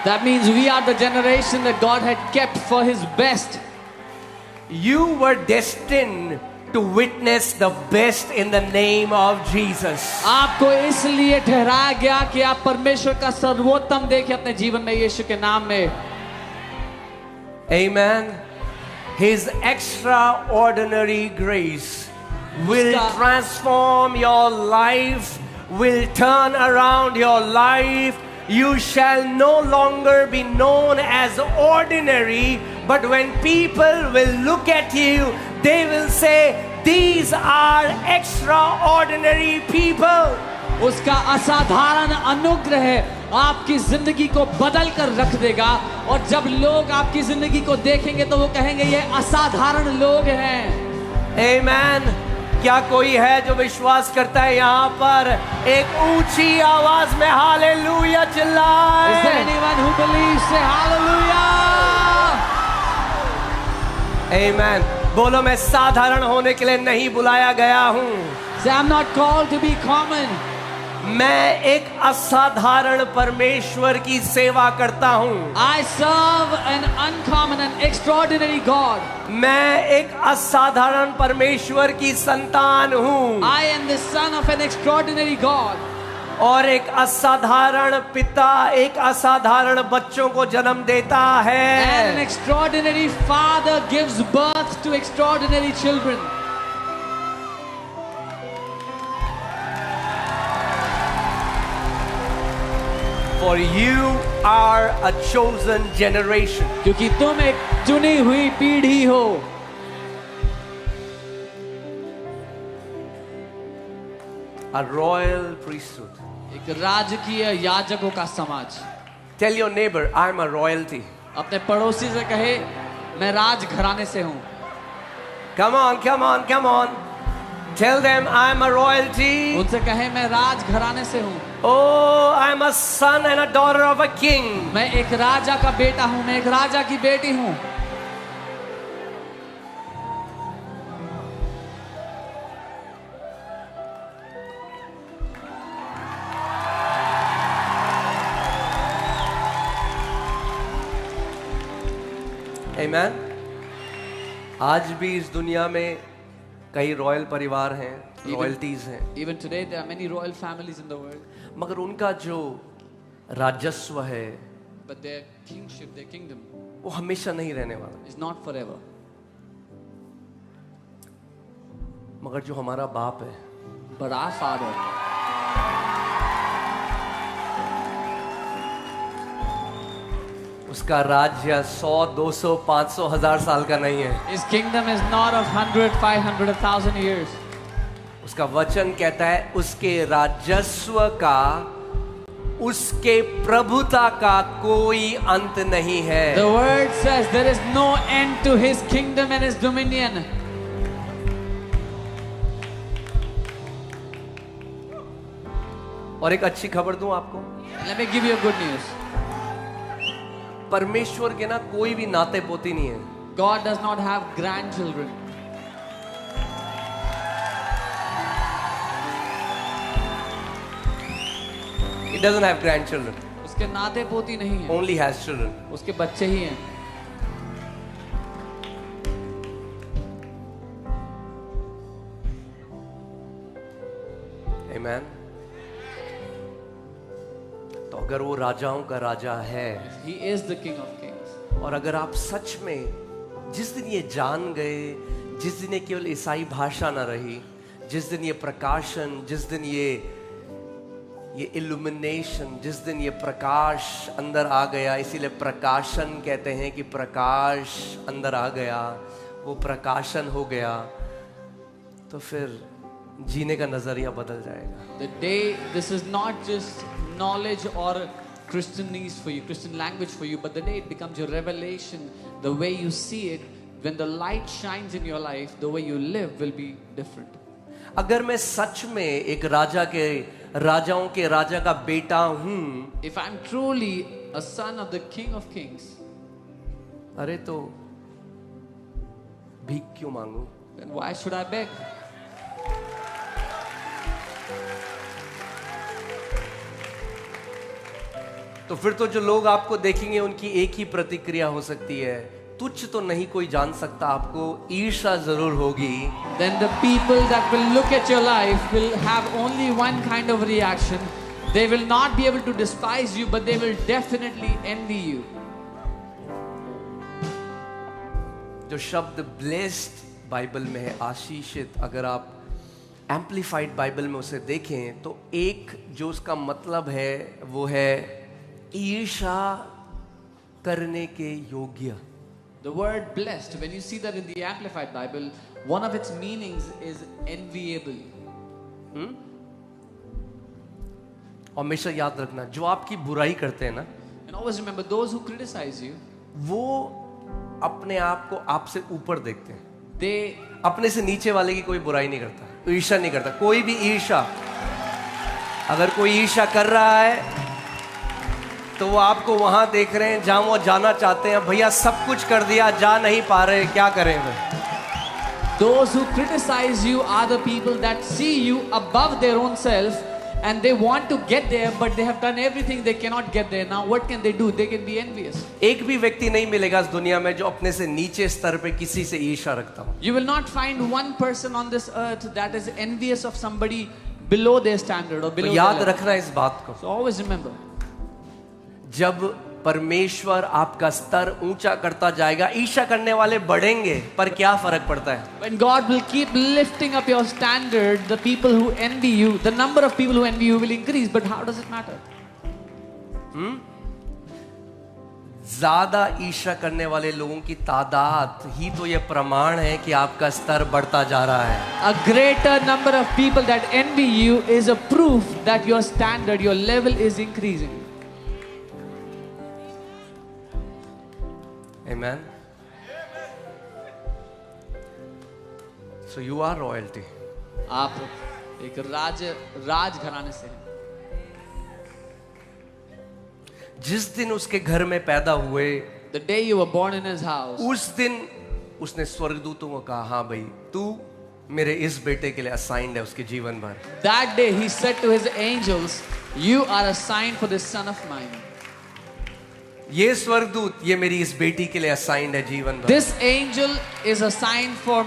That means we are the generation that God had kept for His best. You were destined to witness the best in the name of Jesus. आपको इसलिए ठहराया गया कि आप परमेश्वर का सर्वोत्तम देखें अपने जीवन में यीशु के नाम में. Amen. His extraordinary grace will transform your life, will turn around your life. You shall no longer be known as ordinary, but when people will look at you, they will say, these are extraordinary people. उसका असाधारण अनुग्रह आपकी जिंदगी को बदल कर रख देगा, और जब लोग आपकी जिंदगी को देखेंगे तो वो कहेंगे ये असाधारण लोग हैं. Amen. क्या कोई है जो विश्वास करता है यहाँ पर एक ऊंची आवाज में हालेलुया चिल्लाए? Is there anyone who believes? Say hallelujah. Amen. बोलो, मैं साधारण होने के लिए नहीं बुलाया गया हूँ. Say I'm not called to be common. मैं एक असाधारण परमेश्वर की सेवा करता हूँ. I serve an uncommon and extraordinary God. मैं एक असाधारण परमेश्वर की संतान हूँ. I am the son of an extraordinary God. और एक असाधारण पिता एक असाधारण बच्चों को जन्म देता है. And an extraordinary father gives birth to extraordinary children. For you are a chosen generation. क्योंकि तुम एक चुनी हुई पीढ़ी हो. A royal priesthood. एक राजकीय याजकों का समाज. Tell your neighbor, I'm a royalty. अपने पड़ोसी से कहे मैं राजघराने से हूँ. Come on, come on, come on. Tell them I'm a royalty. उनसे कहे मैं राजघराने से हूँ. Oh, I'm a son and a daughter of a king. मैं एक राजा का बेटा हूँ, मैं एक राजा की बेटी हूँ. Amen. आज भी इस दुनिया में कई रॉयल परिवार हैं, रॉयल्टीज हैं. Even today there are many royal families in the world. मगर उनका जो राजस्व है But their kingship, their kingdom वो हमेशा नहीं रहने वाला. is not forever. मगर जो हमारा बाप है, But our Father, उसका राज्य 100, 200, 500, 1000 साल का नहीं है. His kingdom is not of 100, 500, 1,000 years. उसका वचन कहता है उसके राजस्व का, उसके प्रभुता का कोई अंत नहीं है. The word says there is no end to His kingdom and His dominion. और एक अच्छी खबर दूं आपको. Let me give you a good news. परमेश्वर के ना कोई भी नाते पोती नहीं है. God does not have grandchildren. He doesn't have grandchildren. उसके नाते पोती नहीं है. Only has children. उसके बच्चे ही हैं. Amen. तो अगर वो राजाओं का राजा है, He is the King of Kings. और अगर आप सच में जिस दिन ये जान गए, जिस दिन ये केवल ईसाई भाषा ना रही, जिस दिन ये प्रकाशन, जिस दिन ये इल्यूमिनेशन, जिस दिन ये प्रकाश अंदर आ गया, इसीलिए प्रकाशन कहते हैं कि प्रकाश अंदर आ गया, वो प्रकाशन हो गया, तो फिर जीने का नजरिया बदल जाएगा. The day, this is not just knowledge or Christianese for you, Christian language for you, but the day it becomes your revelation, the way you see it, when the light shines in your life, the way you live will be different. अगर मैं सच में एक राजा के राजाओं के राजा का बेटा हूं, If I'm truly a son of the King of Kings, अरे तो भीख क्यों मांगू? then why should I beg? तो फिर तो जो लोग आपको देखेंगे उनकी एक ही प्रतिक्रिया हो सकती है, तुच्छ तो नहीं कोई जान सकता, आपको ईर्ष्या जरूर होगी. Then the people that will look at your life will have only one kind of reaction. They will not be able to despise you, but they will definitely envy you. जो शब्द ब्लेस्ड बाइबल में है, आशीषित, अगर आप amplified Bible में उसे देखें तो एक जो उसका मतलब है वो है ईर्ष्या करने के योग्य. The word blessed, when you see that in the Amplified Bible, one of its meanings is enviable. और हमेशा याद रखना, जो आपकी बुराई करते हैं ना, And always remember, those who criticize you, वो अपने आप को आपसे ऊपर देखते हैं. they अपने से नीचे वाले की कोई बुराई नहीं करता, ईर्ष्या नहीं करता. कोई भी ईर्ष्या, अगर कोई ईर्ष्या कर रहा है तो वो आपको वहां देख रहे हैं जहां वो जाना चाहते हैं. भैया सब कुछ कर दिया, जा नहीं पा रहे, क्या करें वे? Those who criticize you are the people that see you above their own self and they want to get there, but they have done everything, they cannot get there. Now what can they do? They can be envious. एक भी व्यक्ति नहीं मिलेगा इस दुनिया में जो अपने से नीचे स्तर पे किसी से ईर्ष्या रखता हो. You will not find one person on this earth that is envious of somebody below their standard or तो below याद their level. रखना इस बात को, So always remember, जब परमेश्वर आपका स्तर ऊंचा करता जाएगा, ईर्ष्या करने वाले बढ़ेंगे, पर क्या फर्क पड़ता है? when God will keep lifting up your standard, the people who envy you, the number of people who envy you will increase, but how does it matter? ज्यादा ईर्ष्या करने वाले लोगों की तादाद ही तो ये प्रमाण है कि आपका स्तर बढ़ता जा रहा है. A greater number of people that envy you is a proof that your standard, your level is increasing. Amen. So you are royalty. आप एक राज घराने से हैं. जिस दिन उसके घर में पैदा हुए, The day you were born in his house, उस दिन उसने स्वर्गदूतों को कहा, हाँ भाई तू मेरे इस बेटे के लिए असाइंड है उसके जीवन भर. that day he said to his angels, you are assigned for this son of mine. ये स्वर्गदूत ये मेरी इस बेटी के लिए असाइंड है जीवन भर. This angel is assigned for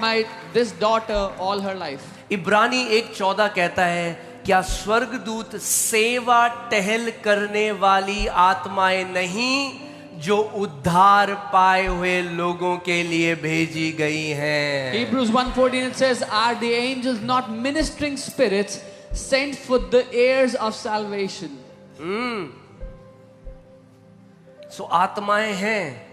this daughter all her life. इब्रानी 1:14 कहता है, क्या स्वर्गदूत सेवा टहल करने वाली आत्माएं नहीं जो उद्धार पाए हुए लोगों के लिए भेजी गई हैं? Hebrews 1:14 it says, are the angels not ministering spirits sent for the heirs of salvation? सो आत्माएं हैं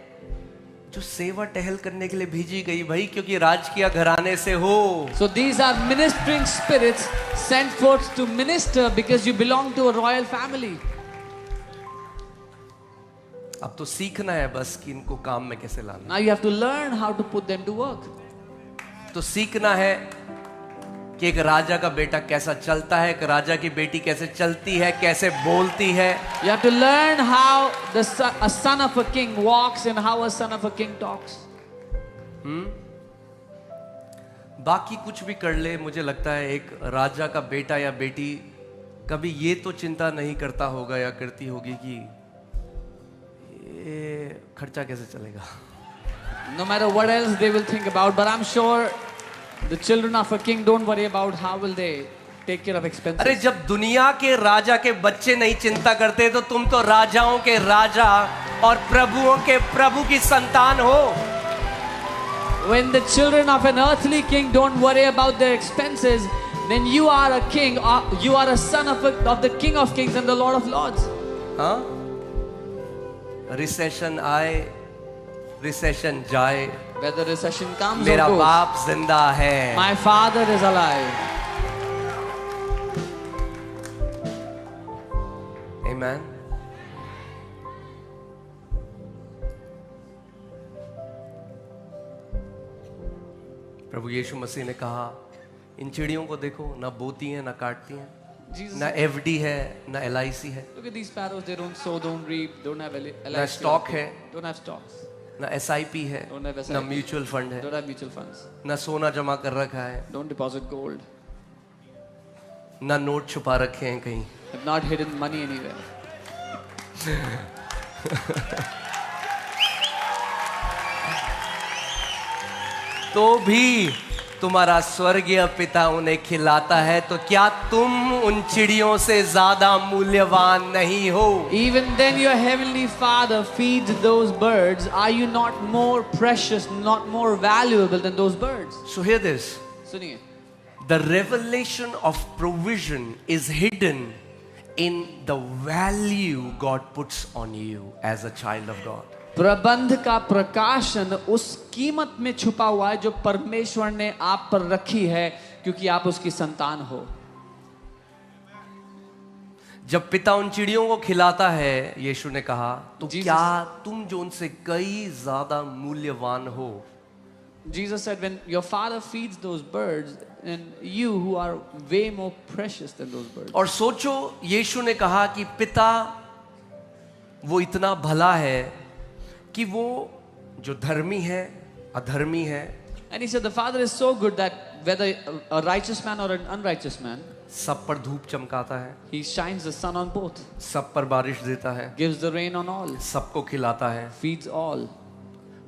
जो सेवा टहल करने के लिए भेजी गई भाई, क्योंकि राजकीय घराने से हो. So these are ministering spirits sent forth to minister because you belong to a royal family. अब तो सीखना है बस कि इनको काम में कैसे लाना. Now you have to learn how to put them to work. तो सीखना है कि एक राजा का बेटा कैसा चलता है, एक राजा की बेटी कैसे चलती है, कैसे बोलती है. You have to learn how a son of a king walks and how a son of a king talks. बाकी कुछ भी कर ले, मुझे लगता है एक राजा का बेटा या बेटी कभी ये तो चिंता नहीं करता होगा या करती होगी कि ये खर्चा कैसे चलेगा. No matter what else they will think about, but I'm sure the children of a king don't worry about how will they take care of expenses. अरे जब दुनिया के राजा के बच्चे नहीं चिंता करते तो तुम तो राजाओं के राजा और प्रभुओं के प्रभु की संतान हो. When the children of an earthly king don't worry about their expenses, then you are a king, you are a son of the King of Kings and the Lord of Lords. हाँ? Recession आए recession जाए, Whether recession comes मेरा or goes, बाप जिंदा है. my father is alive. Amen. प्रभु यीशु मसीह ने कहा, इन चिड़ियों को देखो, ना बोती हैं ना काटती हैं, Jesus ना said, एफडी है ना एलआईसी है, look at these sparrows, they don't sow, don't reap, don't have ना LIC, स्टॉक है, don't have stocks, ना एसआईपी है, don't have ना SIP, म्यूचुअल फंड है, don't have mutual funds, ना सोना जमा कर रखा है, don't deposit gold, ना नोट छुपा रखे हैं कहीं. have not hidden money anywhere. तो भी तुम्हारा स्वर्गीय पिता उन्हें खिलाता है, तो क्या तुम उन चिड़ियों से ज्यादा मूल्यवान नहीं हो? Even then your heavenly Father feeds those birds. Are you not more precious, not more valuable than those birds? So hear this. सुनिए, The revelation of provision is hidden in the value God puts on you as a child of God. प्रबंध का प्रकाशन उस कीमत में छुपा हुआ है जो परमेश्वर ने आप पर रखी है, क्योंकि आप उसकी संतान हो। जब पिता उन चिड़ियों को खिलाता है, यीशु ने कहा, तो Jesus- क्या तुम जो उनसे कई ज्यादा मूल्यवान हो? Jesus said, when your Father feeds those birds, and you who are way more precious than those birds. और सोचो, यीशु ने कहा कि पिता वो इतना भला है कि वो जो धर्मी है, अधर्मी है, And he said, the Father is so good that whether a righteous man or an unrighteous man, सब पर धूप चमकाता है, he shines the sun on both, सब पर बारिश देता है, gives the rain on all, सबको खिलाता है। feeds all.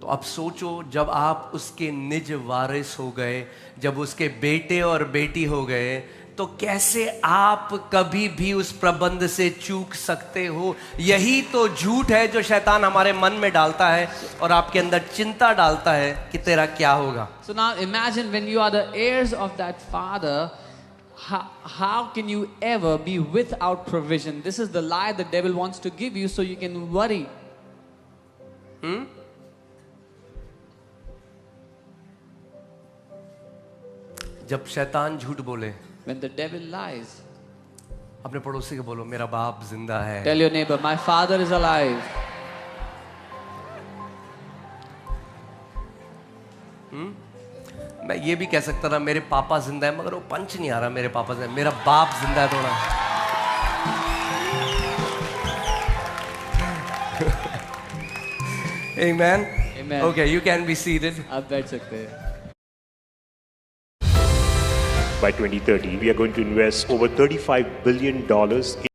तो अब सोचो, जब आप उसके निज वारिस हो गए, जब उसके बेटे और बेटी हो गए, तो कैसे आप कभी भी उस प्रबंध से चूक सकते हो? यही तो झूठ है जो शैतान हमारे मन में डालता है और आपके अंदर चिंता डालता है कि तेरा क्या होगा। So now imagine when you are the heirs of that Father, how can you ever be without provision? This is the lie the devil wants to give you so you can worry. जब शैतान झूठ बोले, When the devil lies, अपने पड़ोसी को बोलो, मेरा बाप जिंदा है। tell your neighbor, my Father is alive. मैं ये भी कह सकता था, मेरे पापा जिंदा है, मगर वो पंच नहीं आ रहा, मेरे पापा जिंदा है, मेरा बाप जिंदा है थोड़ा। Amen. Amen. Okay, you can be seated. आप बैठ सकते हैं। By 2030, we are going to invest over $35 billion